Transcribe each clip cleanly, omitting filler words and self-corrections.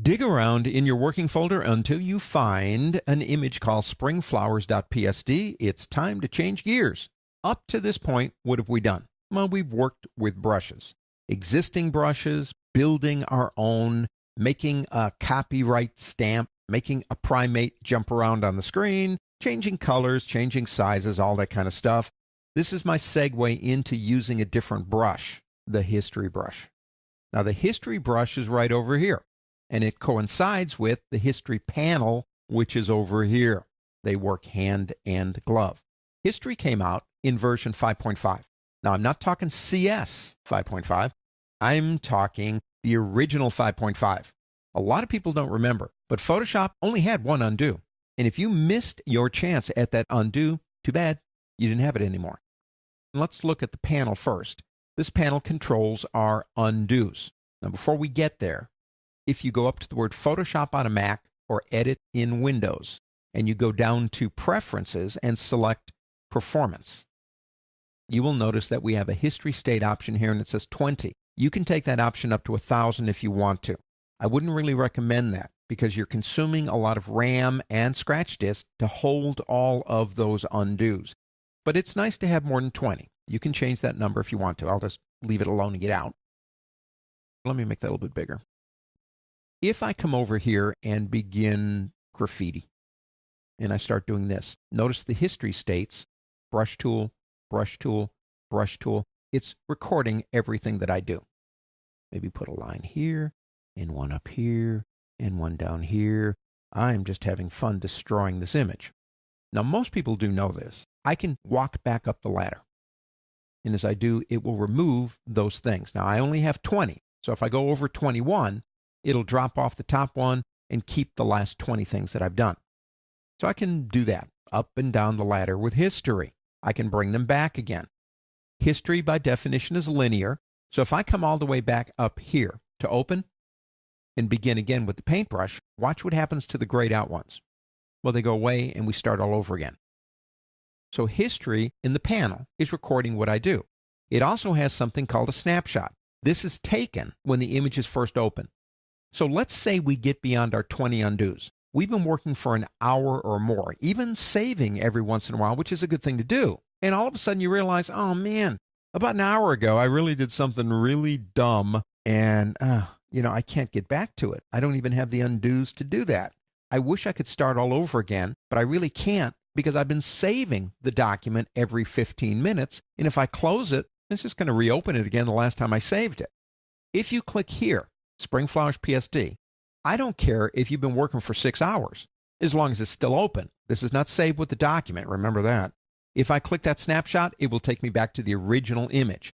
Dig around in your working folder until you find an image called springflowers.psd. It's time to change gears. Up to this point, what have we done? Well, we've worked with brushes. Existing brushes, building our own, making a copyright stamp, making a primate jump around on the screen, changing colors, changing sizes, all that kind of stuff. This is my segue into using a different brush, the history brush. Now, the history brush is right over here, and it coincides with the history panel, which is over here. They work hand and glove. History came out in version 5.5. Now, I'm not talking CS 5.5. I'm talking the original 5.5. A lot of people don't remember, but Photoshop only had one undo. And if you missed your chance at that undo, too bad, you didn't have it anymore. Let's look at the panel first. This panel controls our undos. Now, before we get there, if you go up to the word Photoshop on a Mac or Edit in Windows, and you go down to Preferences and select Performance, you will notice that we have a history state option here, and it says 20. You can take that option up to 1,000 if you want to. I wouldn't really recommend that because you're consuming a lot of RAM and scratch disk to hold all of those undos. But it's nice to have more than 20. You can change that number if you want to. I'll just leave it alone and get out. Let me make that a little bit bigger. If I come over here and begin graffiti, and I start doing this, notice the history states brush tool, brush tool, brush tool. It's recording everything that I do. Maybe put a line here, and one up here, and one down here. I'm just having fun destroying this image. Now, most people do know this. I can walk back up the ladder. And as I do, it will remove those things. Now, I only have 20. So if I go over 21, it'll drop off the top one and keep the last 20 things that I've done. So I can do that up and down the ladder with history. I can bring them back again. History, by definition, is linear. So if I come all the way back up here to open and begin again with the paintbrush, watch what happens to the grayed out ones. Well, they go away and we start all over again. So history in the panel is recording what I do. It also has something called a snapshot. This is taken when the image is first open. So let's say we get beyond our 20 undos. We've been working for an hour or more, even saving every once in a while, which is a good thing to do. And all of a sudden you realize, oh man, about an hour ago, I really did something really dumb and, I can't get back to it. I don't even have the undos to do that. I wish I could start all over again, but I really can't because I've been saving the document every 15 minutes. And if I close it, it's just going to reopen it again the last time I saved it. If you click here, Springflowers PSD, I don't care if you've been working for 6 hours, as long as it's still open. This is not saved with the document, remember that. If I click that snapshot, it will take me back to the original image.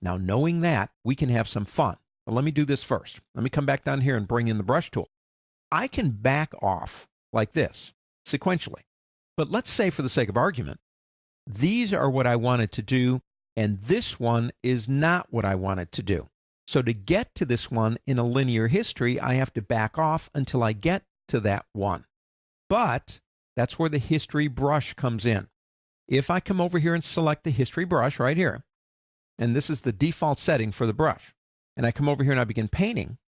Now, knowing that, we can have some fun. But let me do this first. Let me come back down here and bring in the brush tool. I can back off like this, sequentially. But let's say, for the sake of argument, these are what I wanted to do, and this one is not what I wanted to do. So to get to this one in a linear history, I have to back off until I get to that one. But that's where the history brush comes in. If I come over here and select the history brush right here, and this is the default setting for the brush, and I come over here and I begin painting,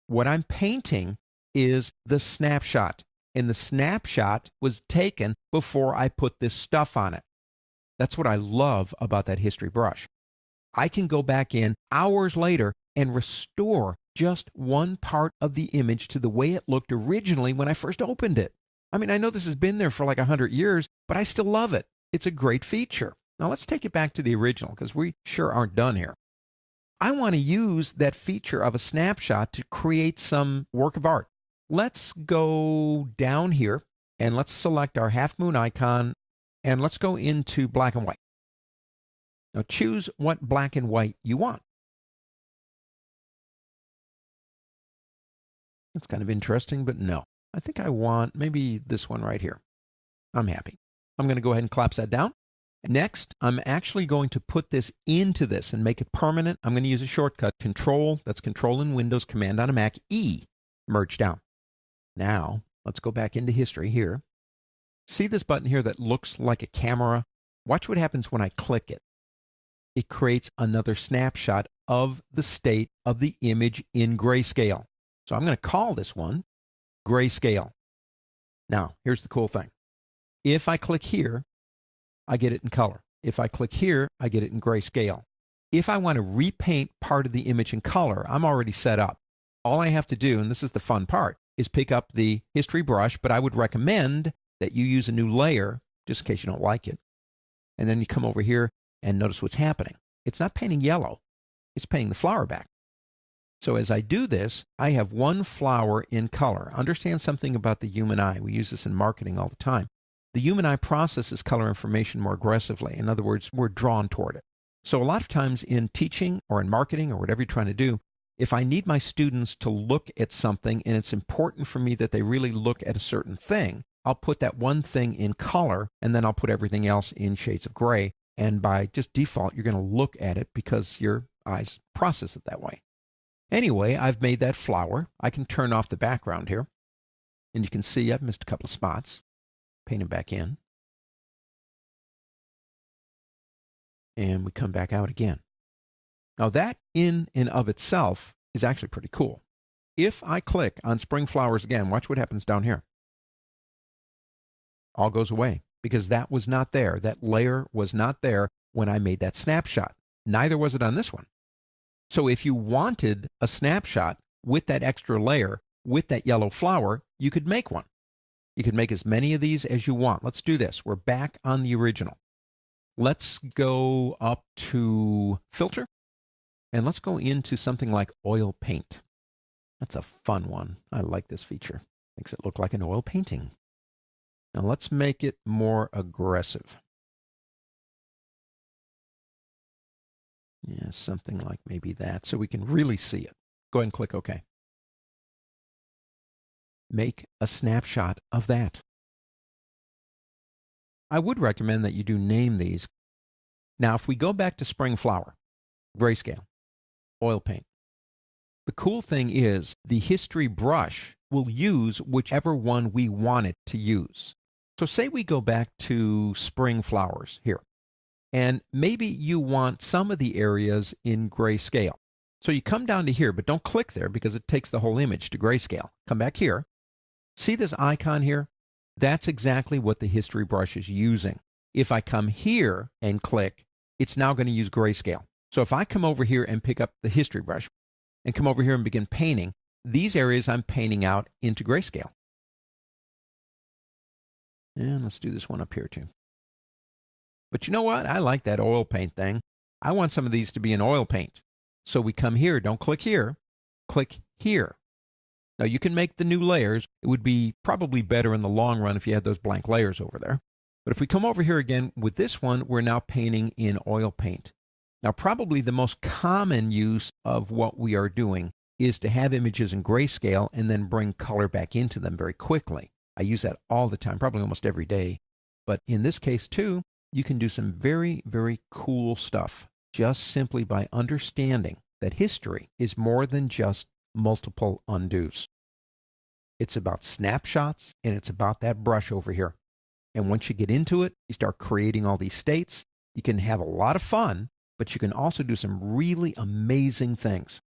what I'm painting is the snapshot. And the snapshot was taken before I put this stuff on it. That's what I love about that history brush. I can go back in hours later and restore just one part of the image to the way it looked originally when I first opened it. I mean, I know this has been there for like 100 years, but I still love it. It's a great feature. Now let's take it back to the original because we sure aren't done here. I want to use that feature of a snapshot to create some work of art. Let's go down here and let's select our half moon icon and let's go into black and white. Now choose what black and white you want. That's kind of interesting, but no. I think I want maybe this one right here. I'm happy. I'm going to go ahead and collapse that down. Next, I'm actually going to put this into this and make it permanent. I'm going to use a shortcut, Control, that's Control in Windows, Command on a Mac, E, merge down. Now, let's go back into history here. See this button here that looks like a camera? Watch what happens when I click it. It creates another snapshot of the state of the image in grayscale. So I'm going to call this one Grayscale. Now, here's the cool thing. If I click here, I get it in color. If I click here, I get it in grayscale. If I want to repaint part of the image in color, I'm already set up. All I have to do, and this is the fun part, is pick up the history brush, but I would recommend that you use a new layer, just in case you don't like it. And then you come over here and notice what's happening. It's not painting yellow. It's painting the flower back. So as I do this, I have one flower in color. Understand something about the human eye. We use this in marketing all the time. The human eye processes color information more aggressively. In other words, we're drawn toward it. So a lot of times in teaching or in marketing or whatever you're trying to do, if I need my students to look at something and it's important for me that they really look at a certain thing, I'll put that one thing in color and then I'll put everything else in shades of gray. And by just default, you're going to look at it because your eyes process it that way. Anyway, I've made that flower. I can turn off the background here. And you can see I've missed a couple of spots. Paint them back in. And we come back out again. Now that in and of itself is actually pretty cool. If I click on spring flowers again, watch what happens down here. All goes away because that was not there. That layer was not there when I made that snapshot. Neither was it on this one. So if you wanted a snapshot with that extra layer, with that yellow flower, you could make one. You could make as many of these as you want. Let's do this. We're back on the original. Let's go up to filter, and let's go into something like oil paint. That's a fun one. I like this feature. Makes it look like an oil painting. Now let's make it more aggressive. Yeah, something like maybe that, so we can really see it. Go ahead and click OK. Make a snapshot of that. I would recommend that you do name these. Now, if we go back to spring flower, grayscale, oil paint, the cool thing is the history brush will use whichever one we want it to use. So say we go back to spring flowers here, and maybe you want some of the areas in grayscale. So you come down to here, but don't click there because it takes the whole image to grayscale. Come back here. See this icon here? That's exactly what the history brush is using. If I come here and click, it's now going to use grayscale. So if I come over here and pick up the history brush and come over here and begin painting, these areas I'm painting out into grayscale. And let's do this one up here too. But you know what? I like that oil paint thing. I want some of these to be in oil paint. So we come here, don't click here, click here. Now you can make the new layers. It would be probably better in the long run if you had those blank layers over there. But if we come over here again with this one, we're now painting in oil paint. Now probably the most common use of what we are doing is to have images in grayscale and then bring color back into them very quickly. I use that all the time, probably almost every day. But in this case too, you can do some very, very cool stuff just simply by understanding that history is more than just multiple undos. It's about snapshots, and it's about that brush over here. And once you get into it, you start creating all these states. You can have a lot of fun, but you can also do some really amazing things.